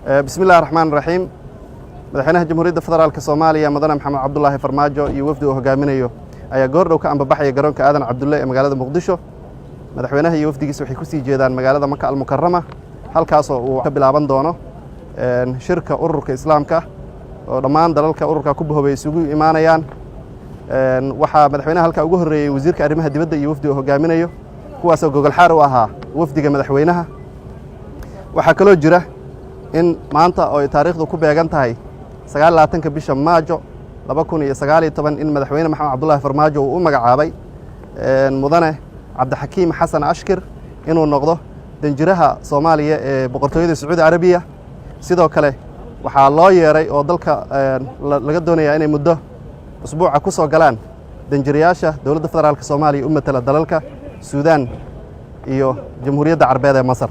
بسم الله الرحمن الرحيم madaxweynaha jamhuuriyadda federaalka Soomaaliya Mudane Maxamed Cabdullaahi Farmaajo iyo wafdi uu hogaaminayo ayaa goordhow ka ambabaxaya garoonka Aadan Cabdulle ee magaalada Muqdisho. Madaxweynaha iyo wafdigiisa waxay ku sii jeedaan magaalada Makka al-Mukarrama halkaas oo uu ka bilaaban doono shirka ururka Islaamka oo dhammaan dalalka ururka ku bahoobay isugu imaanayaan. Waxa madaxweynaha halka ugu horeeyay wasiirka arrimaha dibadda iyo wafdi uu hogaaminayo kuwaas oo gogol xaar u ahaa wafdiga madaxweynaha. Waxa kaloo jira in maanta oo taariikhdu ku beegan tahay 29 bisha Maajo 2019 in madaxweyne Maxamed Cabdullaahi Farmaajo uu u magacaabay mudane Cabdixakiim Xasan Ashkir inuu noqdo danjiraha Soomaaliya ee boqortooyada Sacuudi Arabiya. sidoo kale waxaa loo yeeray oo dalka laga doonayaa inay muddo usbuuca ku soo galaan danjirayaasha dowladda federaalka Soomaaliya u matala dalalka Suudaan iyo Jamhuuriyadda Carabeed ee Masar.